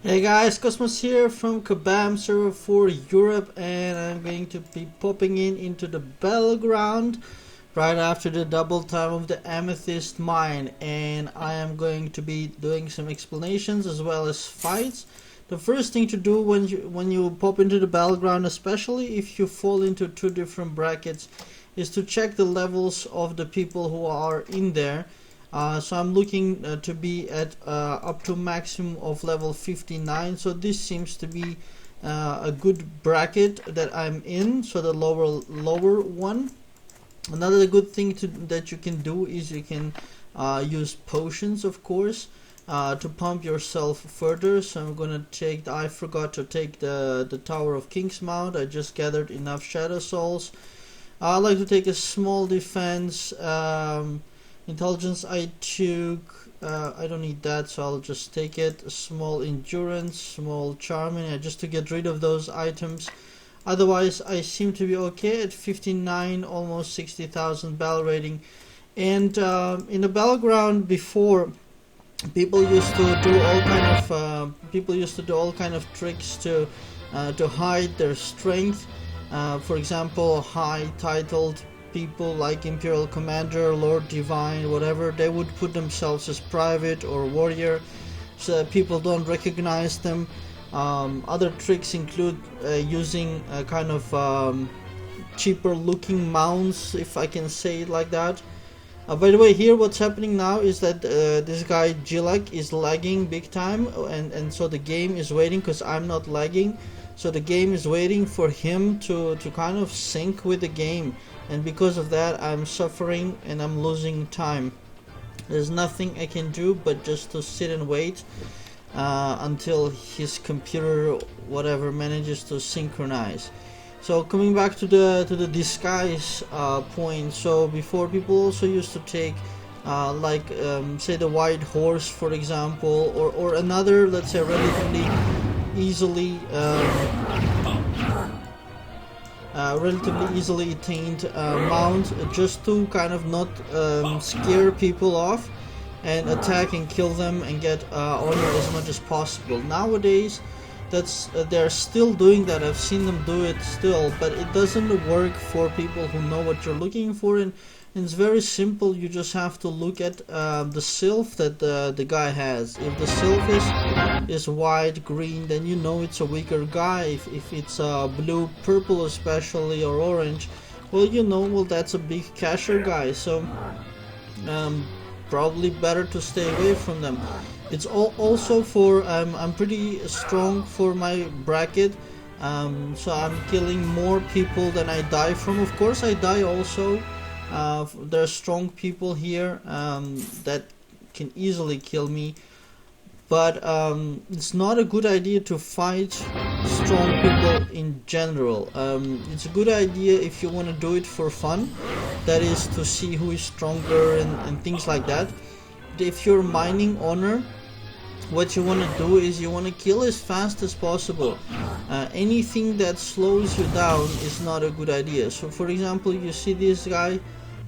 Hey guys, Cosmos here from Kabam server for Europe, and I'm going to be popping into the Battleground right after the double time of the Amethyst mine, and I am going to be doing some explanations as well as fights. The first thing to do when you pop into the Battleground, especially if you fall into two different brackets, is to check the levels of the people who are in there. So I'm looking to be at up to maximum of level 59, so this seems to be a good bracket that I'm in, so the lower one. Another good thing that you can do is you can use potions, of course, to pump yourself further. So I'm gonna take I forgot to take the Tower of Kingsmount. I just gathered enough Shadow Souls. I like to take a small defense. Intelligence I took, I don't need that, so I'll just take it. A small endurance, small charming, just to get rid of those items. Otherwise I seem to be okay at 59, almost 60,000 battle rating. And in the Battleground before, people used to do all kind of tricks to hide their strength. For example, high titled people like Imperial Commander, Lord Divine, whatever, they would put themselves as private or warrior so that people don't recognize them. Other tricks include using kind of cheaper looking mounts, if I can say it like that. By the way, here what's happening now is that this guy Gilak is lagging big time, and so the game is waiting, because I'm not lagging. So the game is waiting for him to kind of sync with the game, and because of that I'm suffering and I'm losing time. There's nothing I can do but just to sit and wait until his computer whatever manages to synchronize. So coming back to the disguise point, so before people also used to take say the white horse, for example, or another, let's say, relatively easily attained mount, just to kind of not scare people off and attack and kill them and get honor as much as possible. Nowadays they're still doing that. I've seen them do it still, but it doesn't work for people who know what you're looking for, and it's very simple. You just have to look at the sylph that the guy has. If the sylph is white, green, then you know it's a weaker guy. If it's blue, purple especially, or orange, well, you know, well, that's a big casher guy, so probably better to stay away from them. It's also for I'm pretty strong for my bracket, so I'm killing more people than I die from. Of course I die also. There are strong people here that can easily kill me, but it's not a good idea to fight strong people in general. It's a good idea if you want to do it for fun, that is to see who is stronger and things like that. If you're mining honor, what you want to do is you want to kill as fast as possible. Anything that slows you down is not a good idea. So for example, you see this guy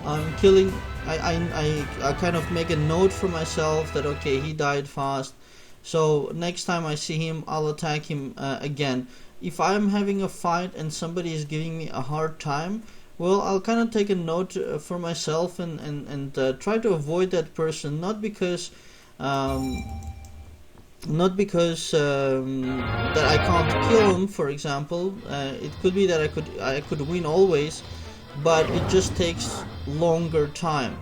I'm killing, I kind of make a note for myself that okay, he died fast, so next time I see him I'll attack him again. If I'm having a fight and somebody is giving me a hard time, well, I'll kind of take a note for myself and try to avoid that person, not because that I can't kill him, for example. It could be that I could win always, but it just takes longer time.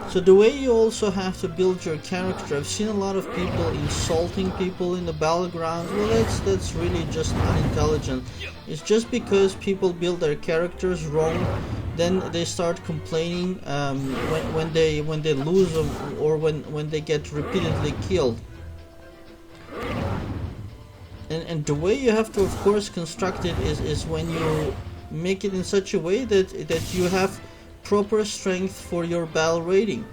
So the way you also have to build your character, I've seen a lot of people insulting people in the Battleground. Well, that's really just unintelligent. It's just because people build their characters wrong, then they start complaining when they lose them, or when they get repeatedly killed. And the way you have to, of course, construct it is when you make it in such a way that you have proper strength for your battle rating.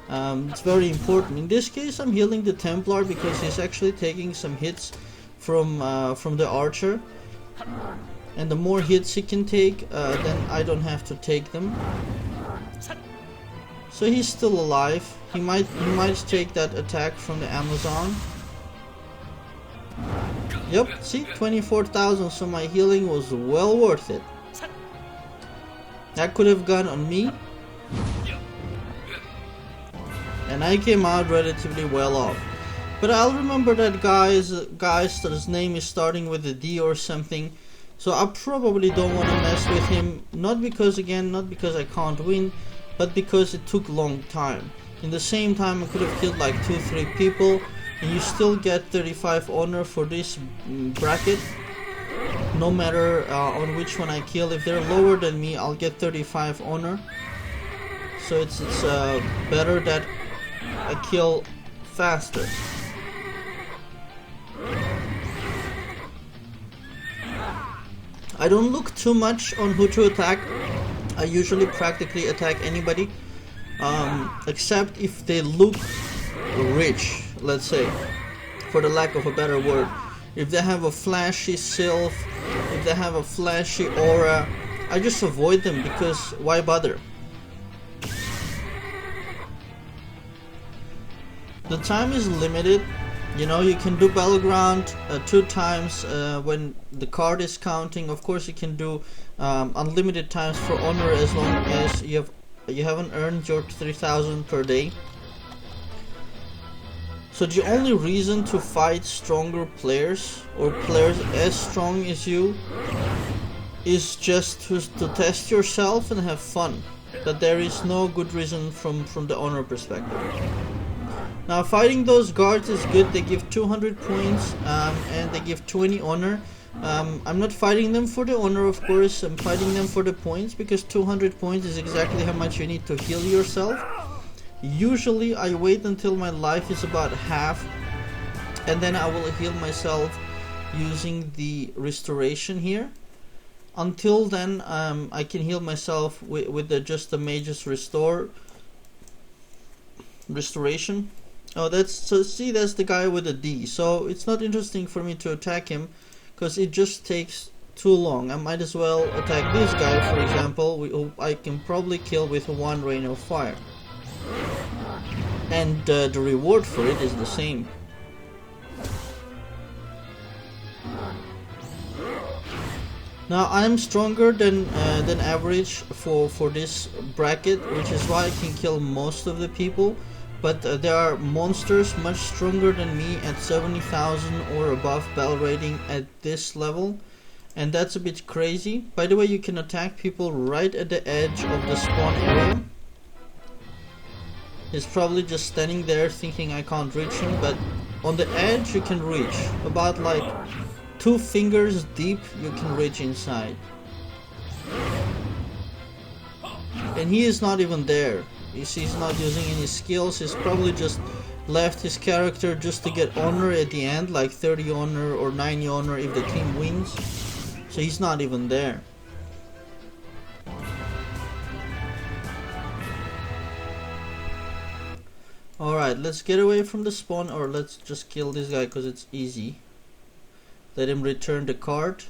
It's very important. In this case I'm healing the Templar because he's actually taking some hits from the archer, and the more hits he can take, then I don't have to take them. So he's still alive. He might take that attack from the Amazon. Yep, see, 24,000, so my healing was well worth it. That could have gone on me, and I came out relatively well off. But I'll remember that guy's name is starting with a D or something, so I probably don't want to mess with him, not because I can't win, but because it took a long time. In the same time I could have killed like 2-3 people, and you still get 35 honor for this bracket, no matter on which one I kill. If they're lower than me, I'll get 35 honor, so it's better that I kill faster. I don't look too much on who to attack. I usually practically attack anybody, except if they look rich, let's say, for the lack of a better word. If they have a flashy sylph, if they have a flashy aura, I just avoid them, because why bother? The time is limited. You know, you can do Battleground 2 times when the card is counting. Of course, you can do unlimited times for honor as long as you haven't earned your 3,000 per day. So the only reason to fight stronger players, or players as strong as you, is just to test yourself and have fun. But there is no good reason from the honor perspective. Now, fighting those guards is good. They give 200 points and they give 20 honor. I'm not fighting them for the honor, of course. I'm fighting them for the points, because 200 points is exactly how much you need to heal yourself. Usually I wait until my life is about half, and then I will heal myself using the restoration here. Until then, I can heal myself with just the Mage's restoration. Oh, that's the guy with a D. So it's not interesting for me to attack him, because it just takes too long. I might as well attack this guy, for example, who I can probably kill with 1 rain of fire. And the reward for it is the same. Now, I'm stronger than average for this bracket, which is why I can kill most of the people. But there are monsters much stronger than me at 70,000 or above battle rating at this level, and that's a bit crazy. By the way, you can attack people right at the edge of the spawn area. He's probably just standing there thinking I can't reach him, but on the edge you can reach. About like 2 fingers deep you can reach inside. And he is not even there. You see, he's not using any skills. He's probably just left his character just to get honor at the end, like 30 honor or 90 honor if the team wins. So he's not even there. Alright, let's get away from the spawn, or let's just kill this guy because it's easy. Let him return the card.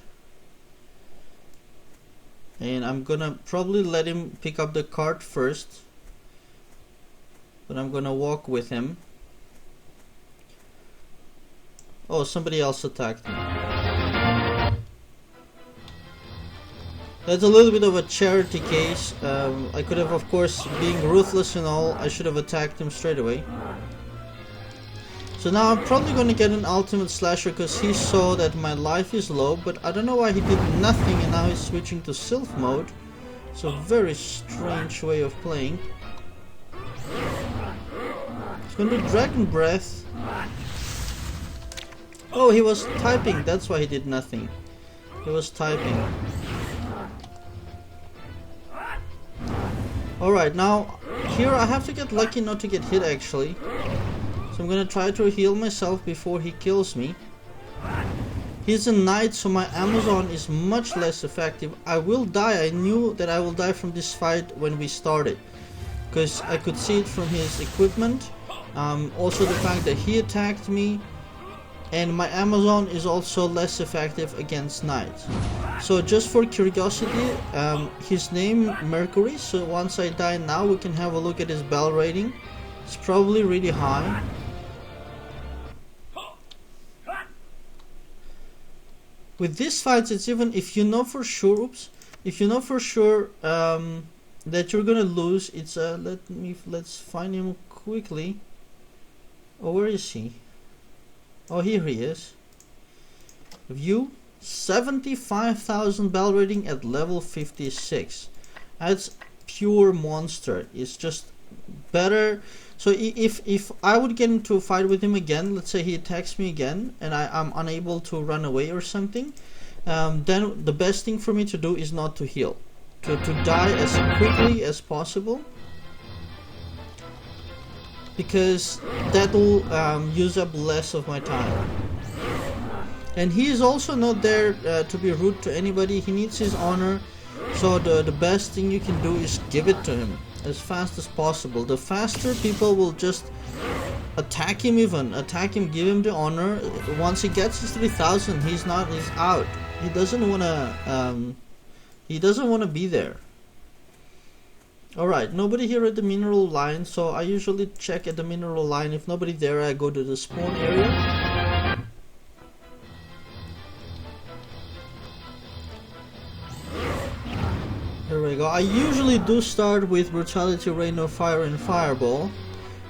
And I'm gonna probably let him pick up the card first. But I'm gonna walk with him. Oh, somebody else attacked me. That's a little bit of a charity case. I could have, of course, being ruthless and all, I should have attacked him straight away. So now I'm probably gonna get an ultimate slasher because he saw that my life is low, but I don't know why he did nothing and now he's switching to sylph mode. It's a very strange way of playing. He's gonna do Dragon Breath. Oh, he was typing, that's why he did nothing. He was typing. Alright, now here I have to get lucky not to get hit actually. So I'm gonna try to heal myself before he kills me. He's a knight, so my Amazon is much less effective. I will die. I knew that I will die from this fight when we started, because I could see it from his equipment. Also the fact that he attacked me, and my Amazon is also less effective against knights. So just for curiosity, his name Mercury, so once I die now we can have a look at his bell rating. It's probably really high. with these fights, it's even if you know for sure. Oops, if you know for sure that you're gonna lose, it's let's find him quickly. Oh, where is he? Oh, here he is. View 75,000 bell rating at level 56. That's pure monster. It's just better. So if I would get into a fight with him again, let's say he attacks me again and I'm unable to run away or something, then the best thing for me to do is not to heal, to die as quickly as possible, because that will use up less of my time. And he is also not there to be rude to anybody. He needs his honor, so the best thing you can do is give it to him as fast as possible. The faster people will just attack him, give him the honor. Once he gets his 3,000, he's out. He doesn't wanna be there. Alright, nobody here at the mineral line, so I usually check at the mineral line. If nobody there, I go to the spawn area. Here we go. I usually do start with Brutality, Rain of Fire and Fireball.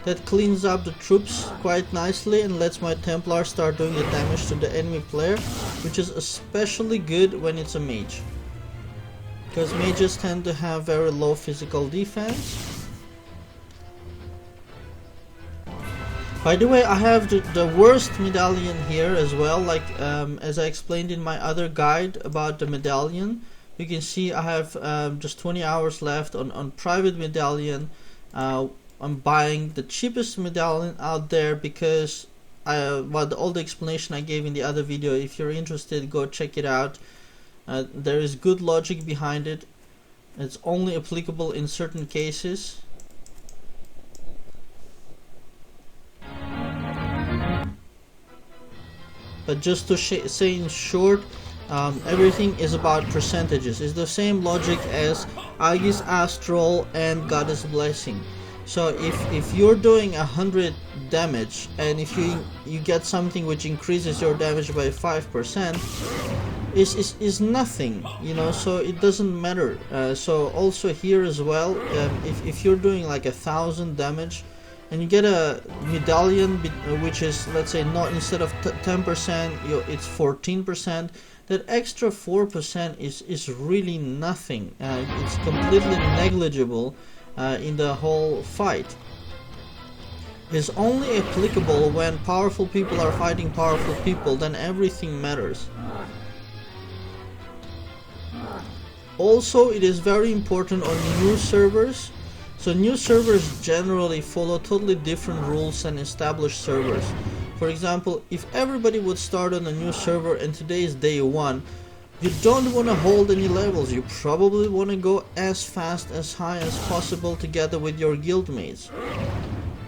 That cleans up the troops quite nicely and lets my Templar start doing the damage to the enemy player, which is especially good when it's a mage, because mages tend to have very low physical defense. By the way, I have the worst medallion here as well, like as I explained in my other guide about the medallion. You can see I have just 20 hours left on private medallion. I'm buying the cheapest medallion out there because all the explanation I gave in the other video, if you're interested, go check it out. There is good logic behind it. It's only applicable in certain cases. But just to say in short, everything is about percentages. It's the same logic as Aegis Astral and Goddess Blessing. So if you're doing 100 damage and if you get something which increases your damage by 5%, is nothing, you know, so it doesn't matter. So also here as well, if you're doing like 1,000 damage and you get a medallion which is, let's say, not instead of 10%, it's 14%, that extra 4% is really nothing. It's completely negligible in the whole fight. Is only applicable when powerful people are fighting powerful people, then everything matters. Also, it is very important on new servers. So new servers generally follow totally different rules than established servers. For example, if everybody would start on a new server and today is day 1, you don't want to hold any levels. You probably want to go as fast, as high as possible together with your guildmates.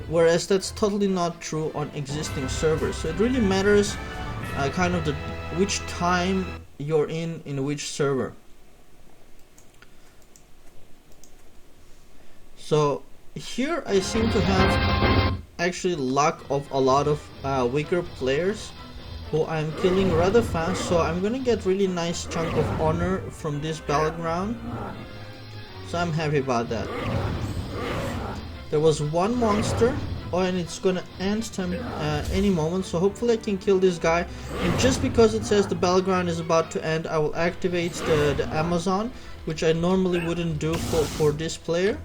Whereas that's totally not true on existing servers. So it really matters kind of which time you're in which server. So here I seem to have actually luck of a lot of weaker players who I'm killing rather fast, so I'm gonna get really nice chunk of honor from this Battleground. So I'm happy about that. There was one monster, and it's gonna end any moment, so hopefully I can kill this guy. And just because it says the Battleground is about to end, I will activate the Amazon, which I normally wouldn't do for this player.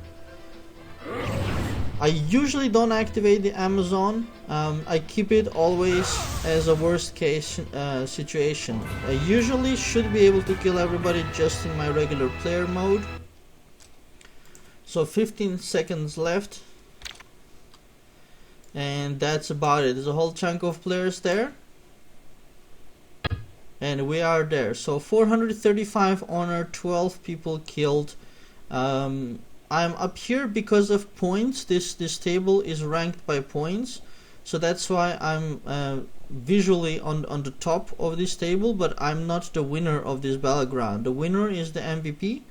I usually don't activate the Amazon. I keep it always as a worst case situation. I usually should be able to kill everybody just in my regular player mode. So 15 seconds left. And that's about it. There's a whole chunk of players there. And we are there. So 435 honor, 12 people killed. I'm up here because of points. This table is ranked by points, so that's why I'm visually on the top of this table, but I'm not the winner of this Battleground. The winner is the MVP,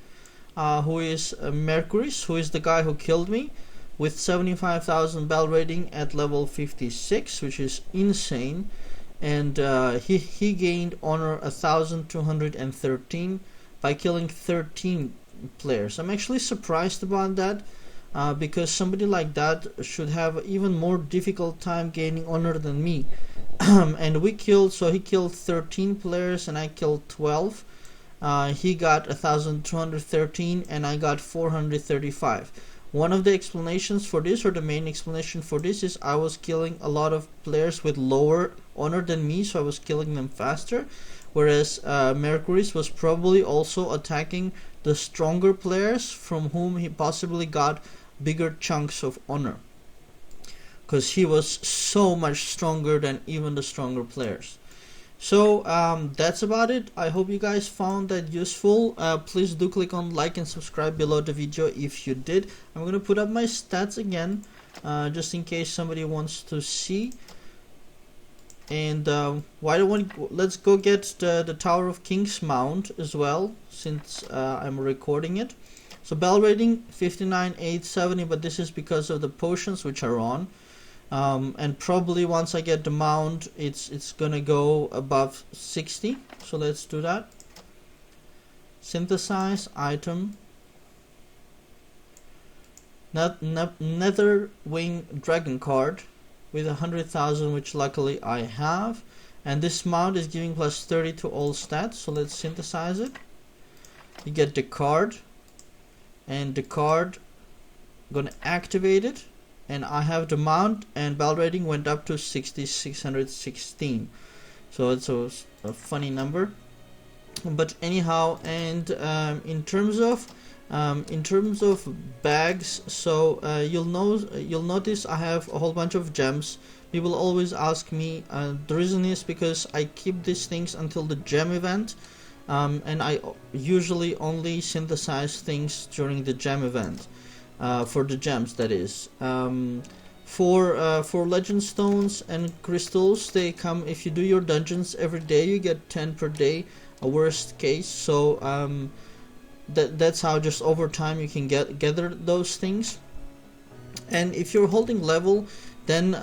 who is Mercurys, who is the guy who killed me, with 75,000 bell rating at level 56, which is insane. and he gained honor 1213 by killing 13 players. I'm actually surprised about that, because somebody like that should have even more difficult time gaining honor than me. And he killed 13 players and I killed 12. He got 1213 and I got 435. One of the explanations for this, or the main explanation for this, is I was killing a lot of players with lower honor than me, so I was killing them faster, whereas Mercurius was probably also attacking the stronger players from whom he possibly got bigger chunks of honor, because he was so much stronger than even the stronger players. So that's about it. I hope you guys found that useful. Please do click on like and subscribe below the video if you did. I'm gonna put up my stats again, just in case somebody wants to see. And let's go get the Tower of Kings mount as well, since I'm recording it. So battle rating 59,870, but this is because of the potions which are on. And probably once I get the mount, it's gonna go above 60. So let's do that. Synthesize item. Nether Wing Dragon card with 100,000, which luckily I have. And this mount is giving plus 30 to all stats. So let's synthesize it. You get the card, and the card gonna activate it. And I have the mount, and battle rating went up to 6,616. So it's a funny number, but anyhow. And in terms of bags, so you'll notice I have a whole bunch of gems. People always ask me. The reason is because I keep these things until the gem event, and I usually only synthesize things during the gem event. For the gems, that is. For legend stones and crystals, they come if you do your dungeons every day. You get 10 per day, a worst case. So that's how just over time you can gather those things. And if you're holding level, then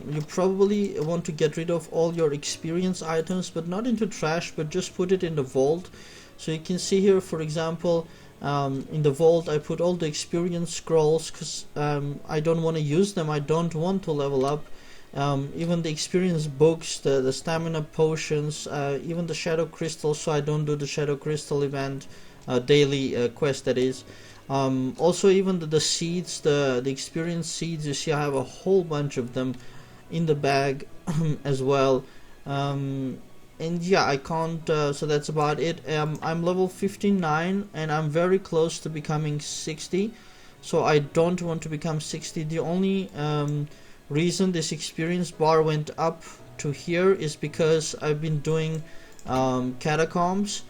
you probably want to get rid of all your experience items, but not into trash, but just put it in the vault. So you can see here, for example, in the vault I put all the experience scrolls, because I don't want to use them. I don't want to level up. Even the experience books, the stamina potions, even the shadow crystals, so I don't do the shadow crystal event, daily quest, that is. Also even the seeds, the experience seeds, you see I have a whole bunch of them in the bag as well. And yeah, I can't, so that's about it. I'm level 59 and I'm very close to becoming 60, so I don't want to become 60. The only reason this experience bar went up to here is because I've been doing catacombs,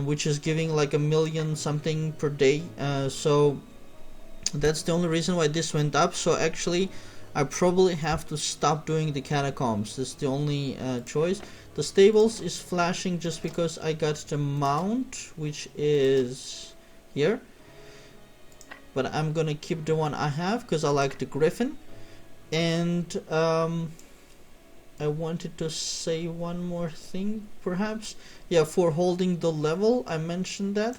which is giving like 1,000,000 something per day, so that's the only reason why this went up. So actually I probably have to stop doing the catacombs. That's the only choice. The stables is flashing just because I got the mount, which is here, but I'm gonna keep the one I have because I like the griffin. And I wanted to say one more thing, perhaps. Yeah, for holding the level, I mentioned that.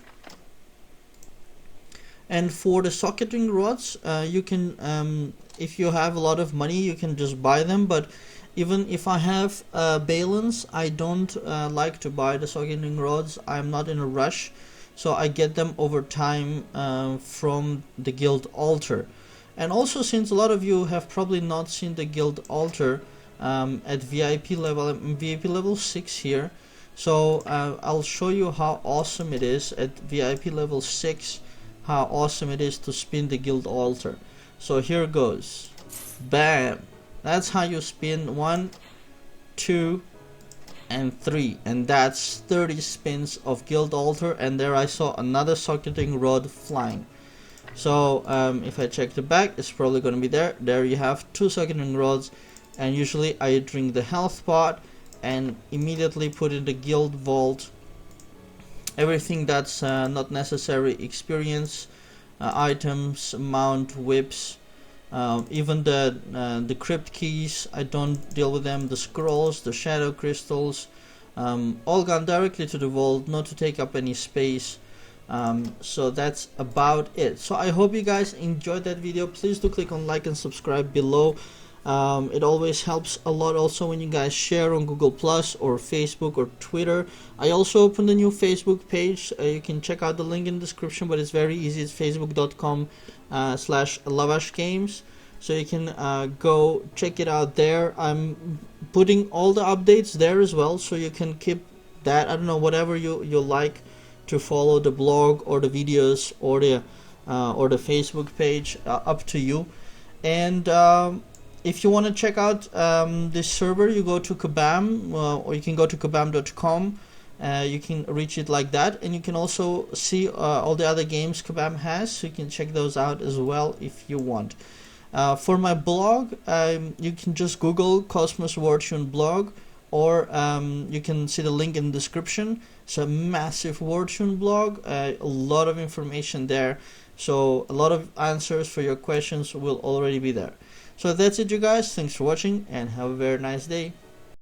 And for the socketing rods, you can, if you have a lot of money, you can just buy them. But even if I have balance, I don't like to buy the socketing rods. I'm not in a rush, so I get them over time from the guild altar. And also, since a lot of you have probably not seen the guild altar at VIP level, I'm VIP level 6 here. So I'll show you how awesome it is at VIP level 6. How awesome it is to spin the guild altar. So here goes. Bam! That's how you spin 1, 2, and 3, and that's 30 spins of guild altar. And there I saw another socketing rod flying. So if I check the back, it's probably going to be there. There you have 2 socketing rods, and usually I drink the health pot and immediately put in the guild vault everything that's not necessary: experience items, mount, whips, Even the crypt keys, I don't deal with them. The scrolls, the shadow crystals, all gone directly to the vault, not to take up any space. So that's about it. So I hope you guys enjoyed that video. Please do click on like and subscribe below. It always helps a lot also when you guys share on Google Plus or Facebook or Twitter. I also opened a new Facebook page. You can check out the link in the description, but it's very easy. It's facebook.com/lavashgames. So you can go check it out there. I'm putting all the updates there as well, so you can keep that. I don't know, whatever you like to follow, the blog or the videos or the Facebook page, up to you. And if you want to check out this server, you go to Kabam, or you can go to kabam.com. You can reach it like that, and you can also see all the other games Kabam has, so you can check those out as well if you want. For my blog, you can just Google Cosmos Wartune blog, or you can see the link in the description. It's a massive Wartune blog, a lot of information there, so a lot of answers for your questions will already be there. So that's it, you guys. Thanks for watching and have a very nice day.